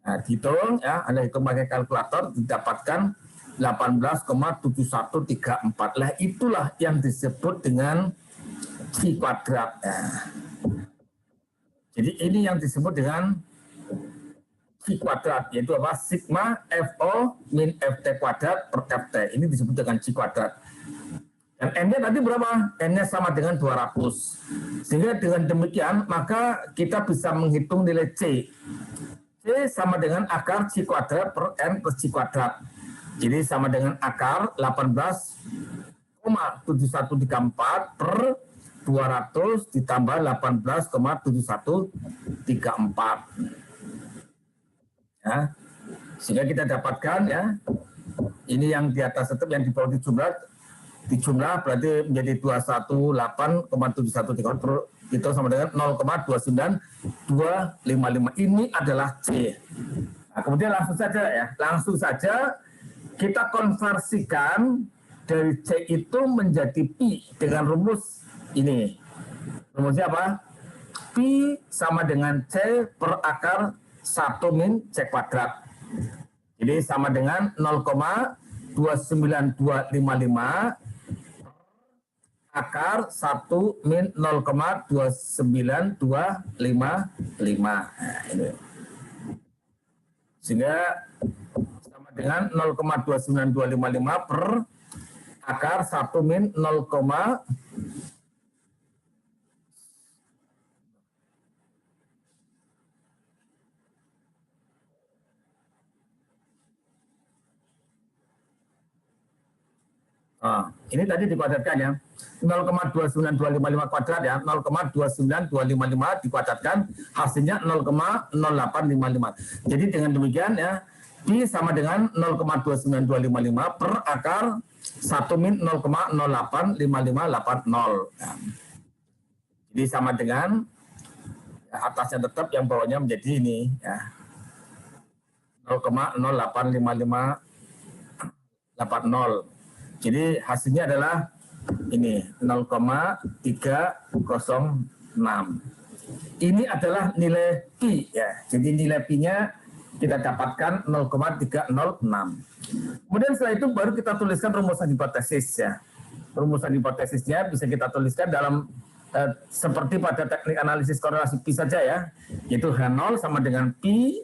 Nah, dihitung ya, Anda hitung pakai kalkulator didapatkan 18,7134. Lah itulah yang disebut dengan Q kuadrat. Ya. Jadi ini yang disebut dengan Q kuadrat, yaitu apa? Sigma FO min FT kuadrat per FT. Ini disebut dengan Q kuadrat. Dan N-nya tadi berapa? N-nya sama dengan 200. Sehingga dengan demikian, maka kita bisa menghitung nilai C. C sama dengan akar C kuadrat per N plus C kuadrat. Jadi sama dengan akar 18,7134 per 200 ditambah 18,7134. Ya. Sehingga kita dapatkan ya, ini yang di atas tetap, yang di bawah dijumlah berarti menjadi 218,7134 itu sama dengan 0,29255. Ini adalah C. Nah, kemudian langsung saja kita konversikan dari C itu menjadi pi dengan rumus ini. Rumusnya apa? Pi sama dengan C per akar 1 min C kuadrat. Jadi sama dengan 0,29255 akar 1 min 0,29255. Nah, ini. Sehingga sama dengan 0,29255 per akar 1 min 0, ini tadi dikuadratkan ya, 0,29255 kuadrat ya, 0,29255 dikuadratkan, hasilnya 0,0855. Jadi dengan demikian ya, Pi sama dengan 0,29255 per akar 1 min 0,085580. Ya. Jadi sama dengan ya, atasnya tetap, yang bawahnya menjadi ini ya, 0,085580. Jadi hasilnya adalah ini 0,306. Ini adalah nilai pi ya. Jadi nilai pi-nya kita dapatkan 0,306. Kemudian setelah itu baru kita tuliskan rumusan hipotesis ya. Rumusan hipotesisnya bisa kita tuliskan dalam seperti pada teknik analisis korelasi pi saja ya. Yaitu H0 sama dengan pi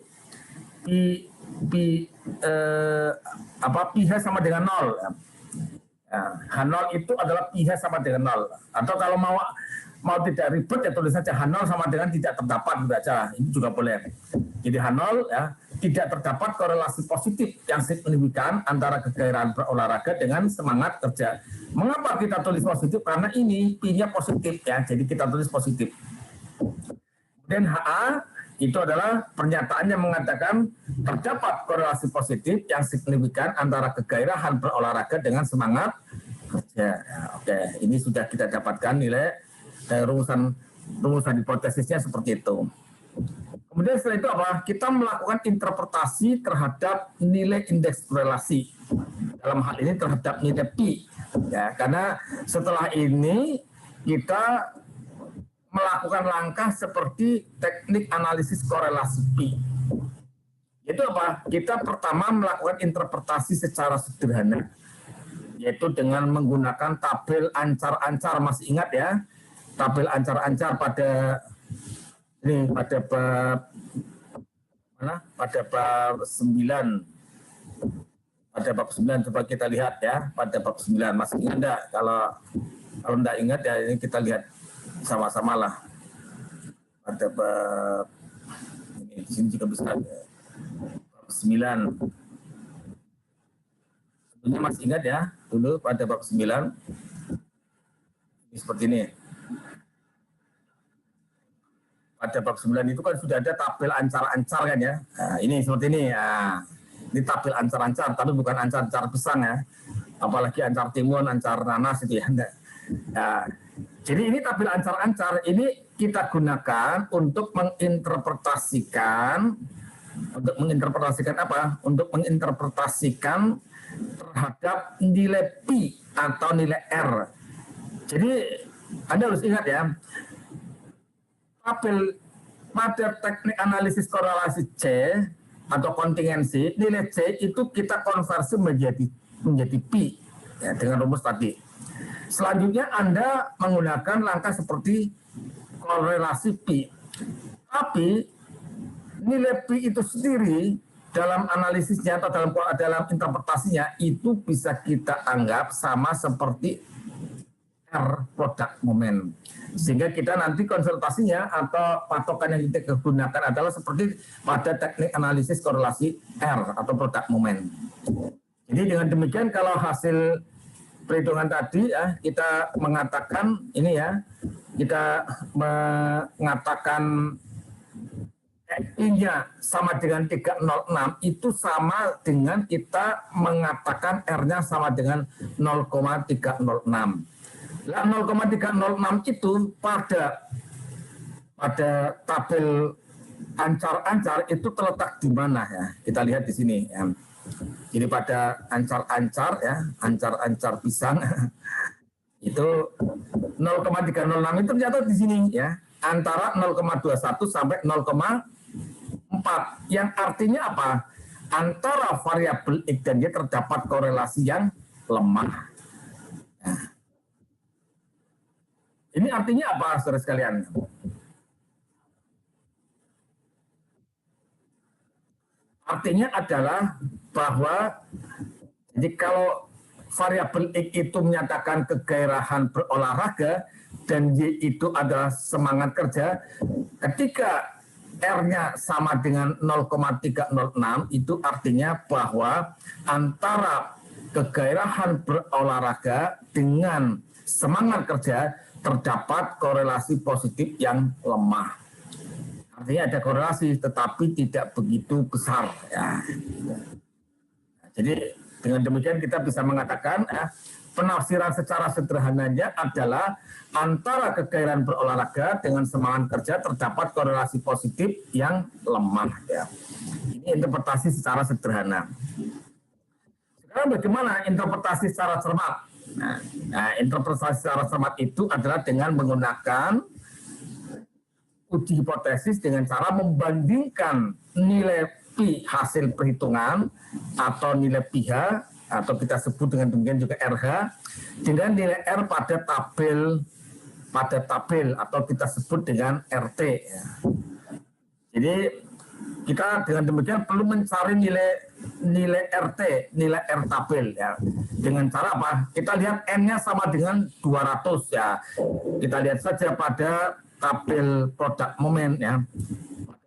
H sama dengan 0 ya. H0 itu adalah pi H sama dengan 0. Atau kalau mau tidak ribet ya tulis saja H0 sama dengan tidak terdapat baca. Ini juga boleh. Jadi H0 ya, tidak terdapat korelasi positif yang signifikan antara kegairahan berolahraga dengan semangat kerja. Mengapa kita tulis positif? Karena ini pi-nya positif ya. Jadi kita tulis positif. Kemudian HA itu adalah pernyataan yang mengatakan terdapat korelasi positif yang signifikan antara kegairahan berolahraga dengan semangat kerja. Ya, oke, ini sudah kita dapatkan nilai rumusan hipotesisnya seperti itu. Kemudian setelah itu apa? Kita melakukan interpretasi terhadap nilai indeks korelasi. Dalam hal ini terhadap nilai pi. Ya, karena setelah ini kita melakukan langkah seperti teknik analisis korelasi pi. Itu apa? Kita pertama melakukan interpretasi secara sederhana, yaitu dengan menggunakan tabel ancar-ancar. Masih ingat ya? Tabel ancar-ancar pada bab mana? Pada bab 9. Pada bab 9 coba kita lihat ya, pada bab 9. Masih ingat enggak? Kalau enggak ingat ya, ini kita lihat sama-sama lah. Pada bab ini di sini juga bisa bab 9. Sebelumnya masih ingat ya, dulu pada bab 9 ini seperti ini. Pada bab 9 itu kan sudah ada tabel ancar-ancar kan ya. Nah, ini seperti ini. Nah, ini tabel ancar-ancar, tapi bukan ancar-ancar besar ya. Apalagi ancar timun, ancar nanas itu ya. Nah, jadi ini tabel ancar-ancar ini kita gunakan untuk menginterpretasikan apa? Untuk menginterpretasikan terhadap nilai pi atau nilai R. Jadi Anda harus ingat ya, tabel pada teknik analisis korelasi C atau kontingensi, nilai C itu kita konversi menjadi pi ya, dengan rumus tadi. Selanjutnya Anda menggunakan langkah seperti korelasi pi. Tapi nilai pi itu sendiri dalam analisisnya atau dalam interpretasinya itu bisa kita anggap sama seperti R produk momen. Sehingga kita nanti konsultasinya atau patokan yang kita gunakan adalah seperti pada teknik analisis korelasi R atau produk momen. Jadi dengan demikian kalau hasil perhitungan tadi ya kita mengatakan ini ya, kita mengatakan I-nya sama dengan 306 itu sama dengan kita mengatakan R-nya sama dengan 0,306. Nah, 0,306 itu pada tabel ancar-ancar itu terletak di mana ya? Kita lihat di sini ya. Jadi pada ancar-ancar ya, ancar-ancar pisang itu 0,306 itu ternyata di sini ya, antara 0,21 sampai 0,4 yang artinya apa? Antara variabel X dan Y terdapat korelasi yang lemah. Nah, ini artinya apa, saudara sekalian? Artinya adalah bahwa jadi kalau variabel X itu menyatakan kegairahan berolahraga dan Y itu adalah semangat kerja, ketika R-nya sama dengan 0,306 itu artinya bahwa antara kegairahan berolahraga dengan semangat kerja terdapat korelasi positif yang lemah. Artinya ada korelasi, tetapi tidak begitu besar. Ya. Jadi dengan demikian kita bisa mengatakan penafsiran secara sederhananya adalah antara kegairahan berolahraga dengan semangat kerja terdapat korelasi positif yang lemah. Ya. Ini interpretasi secara sederhana. Sekarang bagaimana interpretasi secara cermat? Nah, interpretasi secara cermat itu adalah dengan menggunakan uji hipotesis dengan cara membandingkan nilai pi hasil perhitungan atau nilai pH atau kita sebut dengan demikian juga RH dengan nilai R pada tabel atau kita sebut dengan RT. Jadi kita dengan demikian perlu mencari nilai RT, nilai R tabel ya. Dengan cara apa? Kita lihat N-nya sama dengan 200 ya. Kita lihat saja pada tabel produk momen ya,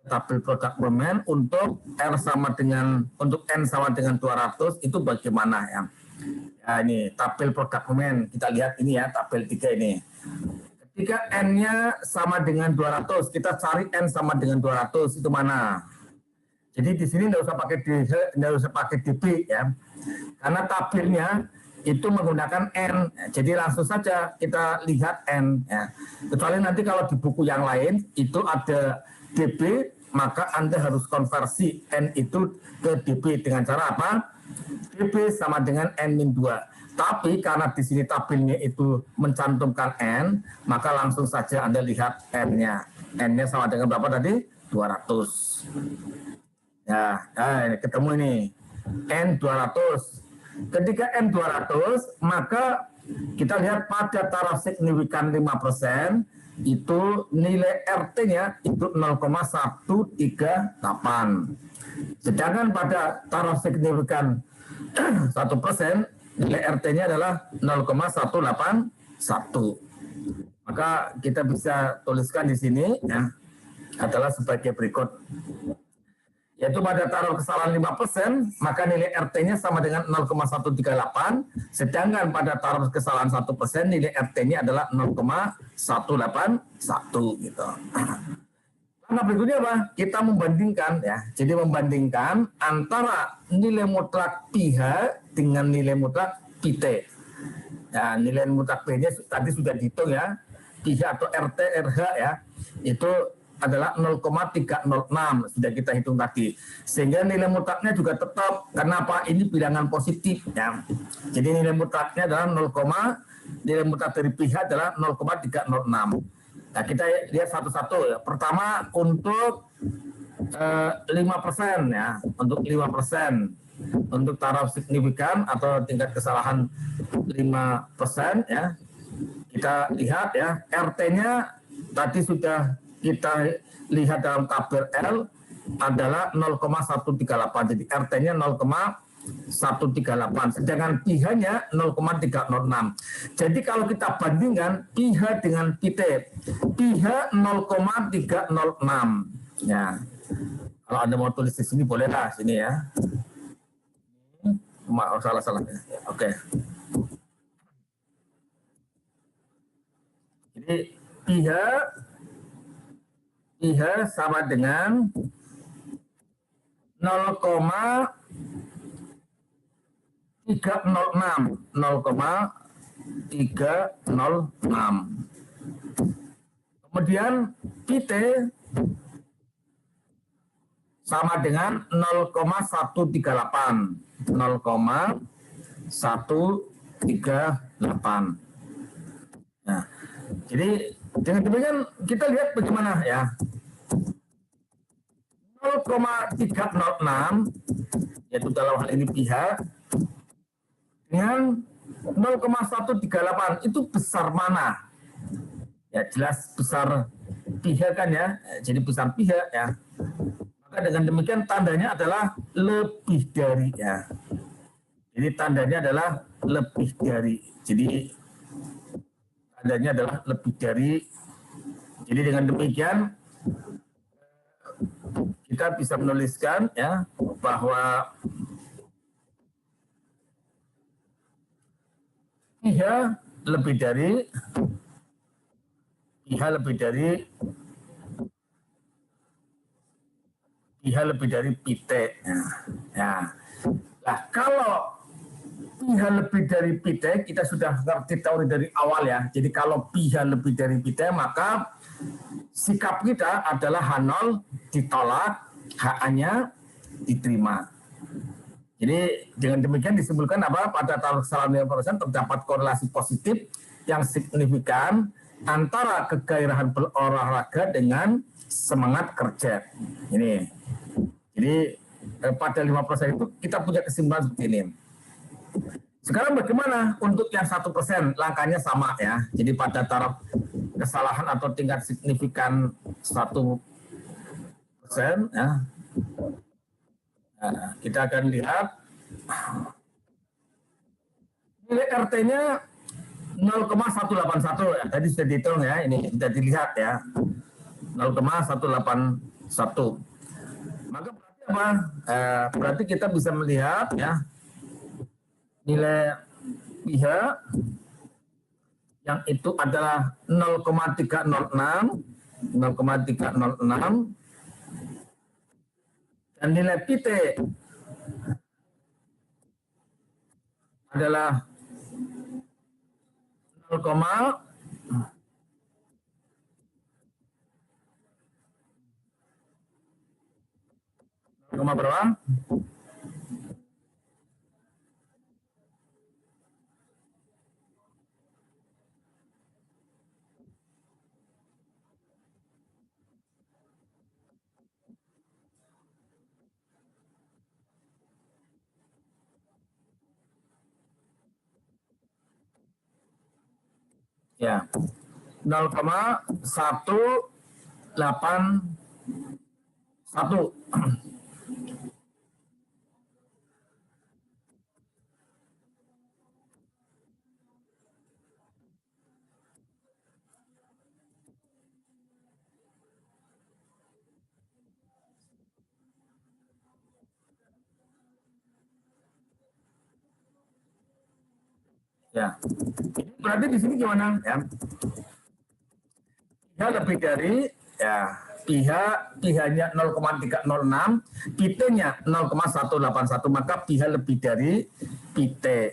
tabel produk momen untuk R sama dengan untuk N sama dengan 200 itu bagaimana ya? Ya ini tabel produk momen, kita lihat ini ya tabel 3 ini. Ketika N-nya sama dengan 200, kita cari N sama dengan 200 itu mana? Jadi di sini nggak usah pakai DB ya, karena tabelnya itu menggunakan N, jadi langsung saja kita lihat N. Ya. Kecuali nanti kalau di buku yang lain itu ada DB, maka Anda harus konversi N itu ke DB dengan cara apa? DB sama dengan N-2. Tapi karena di sini tabelnya itu mencantumkan N, maka langsung saja Anda lihat N-nya. N-nya sama dengan berapa tadi? 200. Ya, ketemu ini. N200. Ketika N200, maka kita lihat pada taraf signifikan 5%, itu nilai RT-nya itu 0,138. Sedangkan pada taraf signifikan 1%, nilai RT-nya adalah 0,181. Maka kita bisa tuliskan di sini ya, adalah sebagai berikut. Yaitu pada taruh kesalahan 5%, maka nilai RT-nya sama dengan 0,138, sedangkan pada taruh kesalahan 1%, nilai RT-nya adalah 0,181 gitu. Langkah berikutnya apa? Kita membandingkan ya. Jadi membandingkan antara nilai mutlak pH dengan nilai mutlak PT. Ya, nilai mutlak pH-nya tadi sudah dihitung ya. pH atau RT, RH ya. Itu adalah 0,306 sudah kita hitung tadi, sehingga nilai mutlaknya juga tetap karena apa, ini bilangan positif ya. Jadi nilai mutlaknya adalah nilai mutlak dari pH adalah 0,306. Nah kita lihat satu-satu ya. Pertama untuk 5% ya, untuk 5% untuk taraf signifikan atau tingkat kesalahan 5% ya. Kita lihat ya, RT-nya tadi sudah kita lihat dalam tabel L adalah 0,138. Jadi RT-nya 0,138. sedangkan pH-nya 0,306. Jadi kalau kita bandingkan pH dengan PT, pH 0,306. Ya, kalau Anda mau tulis di sini bolehlah sini ya. Salah. Oke. Jadi pH sama dengan 0,306. Kemudian PT sama dengan 0,138. Nah, jadi dengan demikian kita lihat bagaimana ya. 0,306 yaitu dalam hal ini pH dengan 0,138 itu besar mana? Ya jelas besar pH kan ya. Jadi besar pH ya. Maka dengan demikian tandanya adalah lebih dari ya. Jadi tandanya adalah lebih dari. Jadi tandanya adalah lebih dari. Jadi dengan demikian kita bisa menuliskan ya bahwa pH lebih dari PT. Ya. Nah, kalau pH lebih dari PT, kita sudah ngerti teori dari awal ya. Jadi kalau pH lebih dari PT, maka sikap kita adalah H0 ditolak, HA-nya diterima. Jadi dengan demikian disimpulkan apa? Pada taraf kesalahan 5% terdapat korelasi positif yang signifikan antara kegairahan berolahraga dengan semangat kerja. Ini. Jadi pada 5% itu kita punya kesimpulan seperti ini. Sekarang bagaimana untuk yang 1%? Langkahnya sama ya. Jadi pada taraf kesalahan atau tingkat signifikan 1% ya. Nah, kita akan lihat nilai RT-nya 0,181 ya. Tadi sudah dihitung ya, ini sudah dilihat ya. 0,181. Maka berarti apa? Berarti kita bisa melihat ya nilai pH yang itu adalah 0,306 dan nilai PT adalah 0, berapa? Ya, 0,181. Ya, berarti di sini gimana ya? pH lebih dari ya pH-nya 0,306, PT-nya 0,181, maka pH lebih dari PT.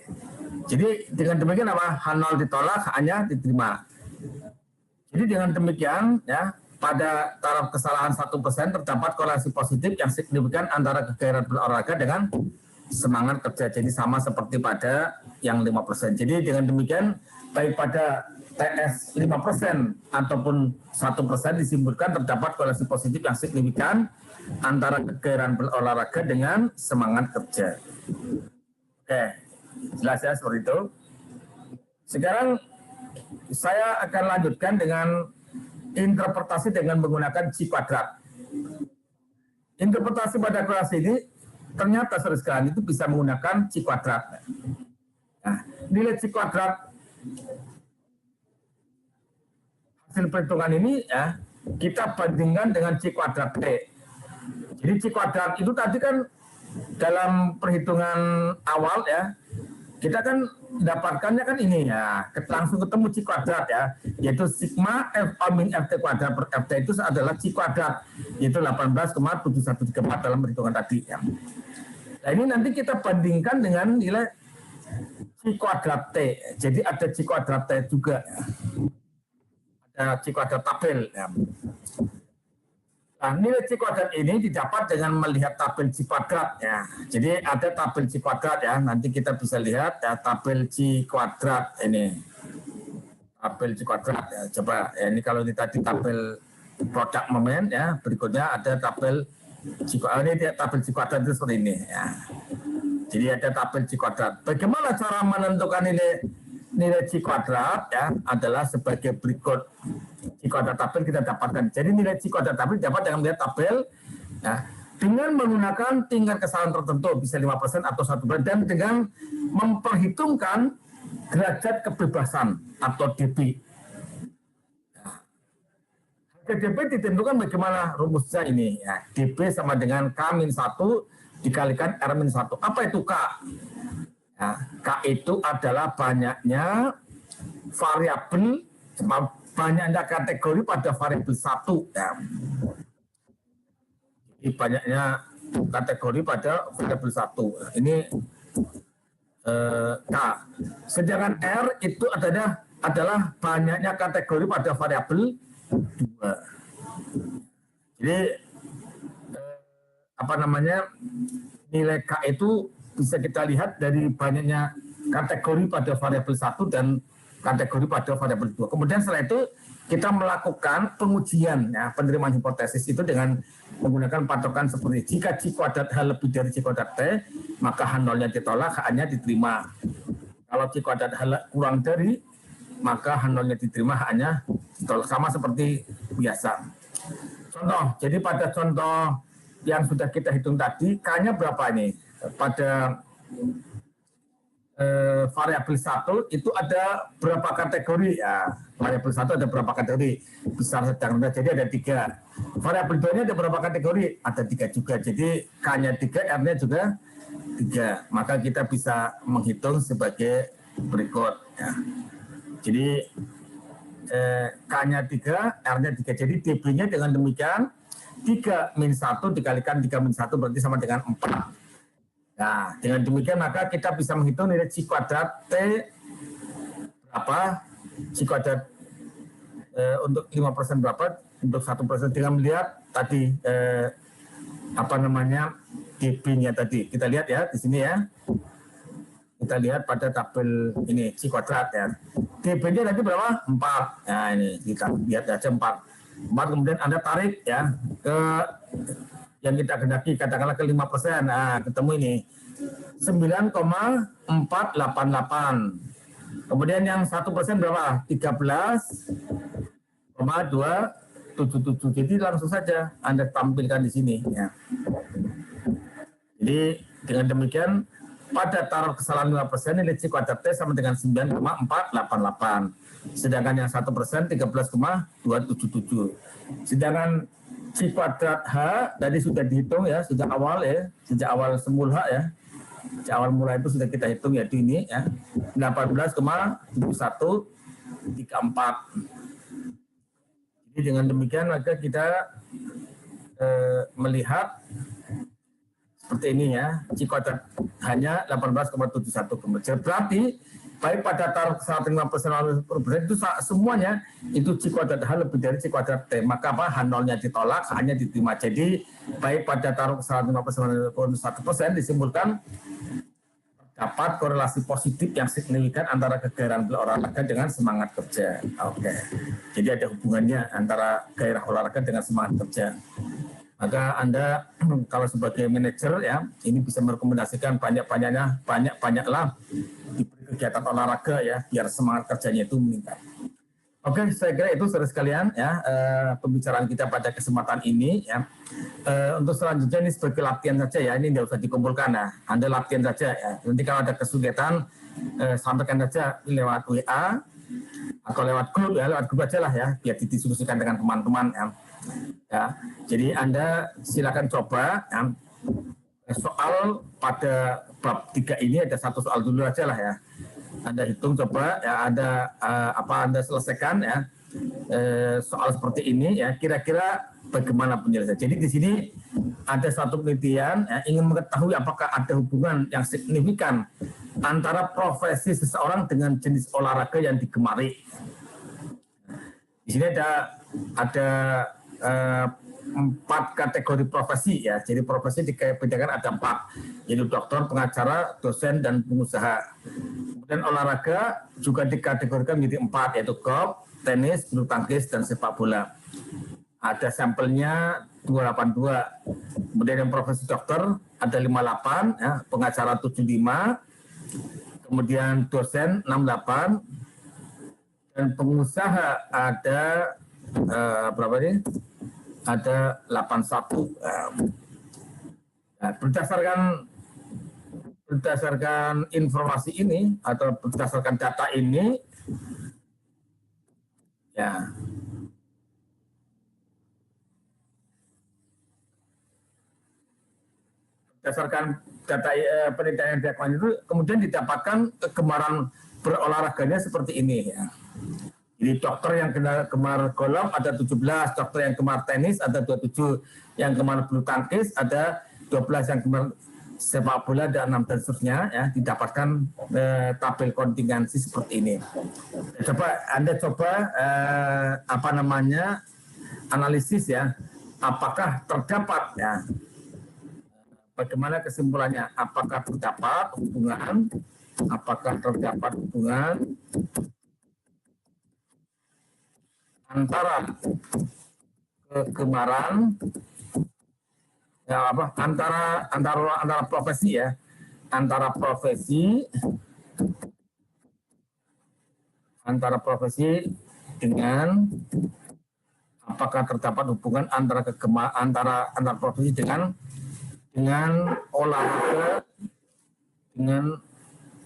Jadi dengan demikian apa? H0 ditolak, H-nya diterima. Jadi dengan demikian ya pada taraf kesalahan 1% terdapat korelasi positif yang signifikan antara kegairahan berolahraga dengan semangat kerja. Jadi sama seperti pada yang 5%. Jadi dengan demikian baik pada TS 5% ataupun 1% disimpulkan terdapat korelasi positif yang signifikan antara kegairahan berolahraga dengan semangat kerja. Oke, jelas ya seperti itu. Sekarang saya akan lanjutkan dengan interpretasi dengan menggunakan G kuadrat. Interpretasi pada korelasi ini ternyata saudara sekalian itu bisa menggunakan C kuadrat. Nah, nilai C kuadrat hasil perhitungan ini ya kita bandingkan dengan C kuadrat T. Jadi C kuadrat itu tadi kan dalam perhitungan awal ya, kita kan dapatkannya kan ini ya, langsung ketemu C kuadrat ya, yaitu sigma F min FT kuadrat per FT itu adalah C kuadrat, yaitu 18,7134 dalam perhitungan tadi ya. Nah ini nanti kita bandingkan dengan nilai C kuadrat T, jadi ada C kuadrat T juga ya. Ada C kuadrat tabel ya. Nah, nilai C kuadrat ini didapat dengan melihat tabel C kuadrat ya. Jadi ada tabel C kuadrat ya. Nanti kita bisa lihat ya tabel C kuadrat ini. Tabel C kuadrat ya. Coba ya, ini kalau ini tadi tabel produk momen ya. Berikutnya ada tabel C kuadrat. Ini tabel C kuadrat itu seperti ini ya. Jadi ada tabel C kuadrat. Bagaimana cara menentukan nilai C kuadrat ya adalah sebagai berikut. C kuadrat tabel kita dapatkan. Jadi nilai C kuadrat tabel dapat dengan melihat tabel ya, dengan menggunakan tingkat kesalahan tertentu bisa 5% atau 1% dan dengan memperhitungkan derajat kebebasan atau dB. Harga dB ditentukan bagaimana rumusnya ini ya. dB sama dengan K-1 dikalikan R-1. Apa itu K? Ya, K itu adalah banyaknya variabel, banyaknya kategori pada variabel 1 ya. Jadi banyaknya kategori pada variabel 1. Ini K. Sedangkan R itu adalah banyaknya kategori pada variabel 2. Jadi nilai K itu bisa kita lihat dari banyaknya kategori pada variabel 1 dan kategori pada variabel 2. Kemudian setelah itu kita melakukan pengujian ya, penerimaan hipotesis itu dengan menggunakan patokan seperti jika C kuadrat H lebih dari C kuadrat T, maka H0-nya ditolak, H-nya diterima. Kalau C kuadrat H kurang dari, maka H0-nya diterima, H-nya ditolak. Sama seperti biasa. Contoh, jadi pada contoh yang sudah kita hitung tadi, K-nya berapa ini? Pada variabel 1 itu ada berapa kategori ya? Variabel 1 ada berapa kategori? Besar, sedang, rendah. Jadi ada 3. Variabel 2-nya ada berapa kategori? Ada 3 juga. Jadi K-nya 3, R-nya juga 3. Maka kita bisa menghitung sebagai berikut ya. Jadi K-nya 3, R-nya 3. Jadi dB-nya dengan demikian 3 min 1 dikalikan 3 min 1 berarti sama dengan 4. Nah, dengan demikian maka kita bisa menghitung nilai C kuadrat T berapa, C kuadrat untuk 5% berapa, untuk 1% dengan melihat tadi dB-nya tadi. Kita lihat ya di sini ya. Kita lihat pada tabel ini C kuadrat ya. dB-nya tadi berapa? 4. Nah, ini kita lihat aja 4. Kemudian Anda tarik ya ke yang kita gendaki katakanlah ke 5%, nah ketemu ini 9,488. Kemudian yang 1% berapa? 13,277. Jadi langsung saja Anda tampilkan di sini ya. Jadi dengan demikian pada taruh kesalahan 5% nilai C kuadrat T sama dengan 9,488. Sedangkan yang 1% 13,277. Sedangkan C kuadrat H tadi sudah dihitung ya, sejak awal ya, sejak awal semula ya. Sejak awal mula itu sudah kita hitung ya di ini ya. 18,7134. Jadi dengan demikian maka kita melihat seperti ini ya, C kuadrat hanya 18,71. Berarti baik pada taruh kesalahan 5% itu semuanya itu C kuadrat H lebih dari C kuadrat T. Maka apa? H0-nya ditolak, H-nya diterima. Jadi baik pada taruh kesalahan 5% 1% disimpulkan dapat korelasi positif yang signifikan antara kegairahan olahraga dengan semangat kerja. Oke. Jadi ada hubungannya antara gairah olahraga dengan semangat kerja. Maka Anda kalau sebagai manajer ya, ini bisa merekomendasikan banyak-banyaklah diberi kegiatan olahraga ya, biar semangat kerjanya itu meningkat. Oke, saya kira itu saudara sekalian ya pembicaraan kita pada kesempatan ini ya. Untuk selanjutnya ini sebagai latihan saja ya, ini tidak usah dikumpulkan ya. Anda latihan saja ya. Nanti kalau ada kesulitan sampaikan saja lewat WA atau lewat grup aja lah ya, biar didiskusikan dengan teman-teman ya. Ya, jadi Anda silakan coba ya. Soal pada bab 3 ini ada satu soal dulu aja lah ya. Anda hitung coba ya, ada apa Anda selesaikan ya soal seperti ini ya, kira-kira bagaimana penjelasan. Jadi di sini ada satu penelitian ya, ingin mengetahui apakah ada hubungan yang signifikan antara profesi seseorang dengan jenis olahraga yang digemari. Di sini ada 4 kategori profesi ya. Jadi profesi dibedakan ada 4, yaitu dokter, pengacara, dosen, dan pengusaha. Kemudian olahraga juga dikategorikan menjadi 4, yaitu golf, tenis, bulu tangkis, dan sepak bola. Ada sampelnya 282. Kemudian yang profesi dokter ada 58, ya, pengacara 75, kemudian dosen 68, dan pengusaha ada berapa ini? Ada 81. Nah, berdasarkan informasi ini atau berdasarkan data ini ya, berdasarkan data penelitian yang dilakukan itu kemudian didapatkan kegemaran berolahraganya seperti ini ya. Jadi dokter yang gemar golf ada 17, dokter yang gemar tenis ada 27, yang gemar bulu tangkis ada 12, yang gemar sepak bola ada 6, dan seterusnya ya, didapatkan tabel kontingensi seperti ini. Anda coba analisis ya, apakah terdapat ya, bagaimana kesimpulannya, apakah terdapat hubungan antara kegemaran ya antara profesi ya, antara profesi dengan apakah terdapat hubungan antara profesi dengan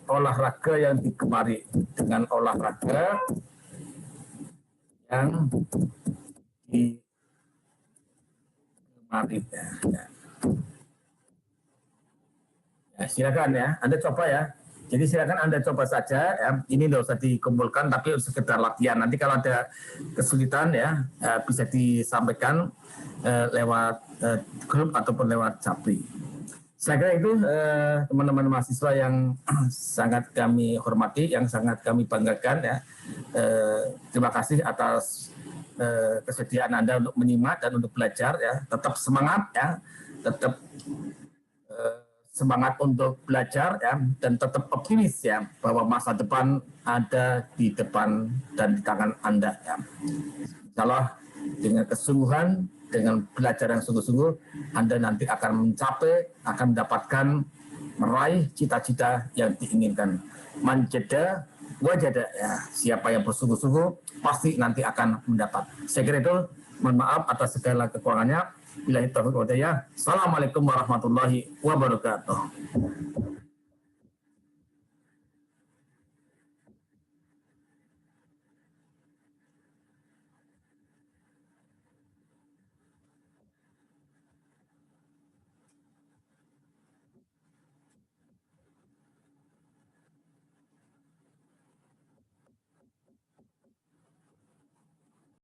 olahraga yang digemari, dengan olahraga yang digemari ya. Ya, silakan ya, Anda coba ya. Jadi silakan Anda coba saja ya. Ini tidak usah dikumpulkan, tapi sekedar latihan. Nanti kalau ada kesulitan ya, bisa disampaikan lewat grup ataupun lewat Japri. Saya kira itu teman-teman mahasiswa yang sangat kami hormati, yang sangat kami banggakan ya. Terima kasih atas kesediaan Anda untuk menyimak dan untuk belajar ya. Tetap semangat ya, tetap semangat untuk belajar ya, dan tetap optimis ya bahwa masa depan ada di depan dan di tangan Anda ya. Insyaallah dengan kesungguhan, dengan belajar yang sungguh-sungguh, Anda nanti akan mendapatkan meraih cita-cita yang diinginkan. Manjada wajada ya, siapa yang bersungguh-sungguh pasti nanti akan mendapat. Saya kira itu, mohon maaf atas segala kekurangannya. Billahi taufiq wal hidayah. Assalamualaikum warahmatullahi wabarakatuh.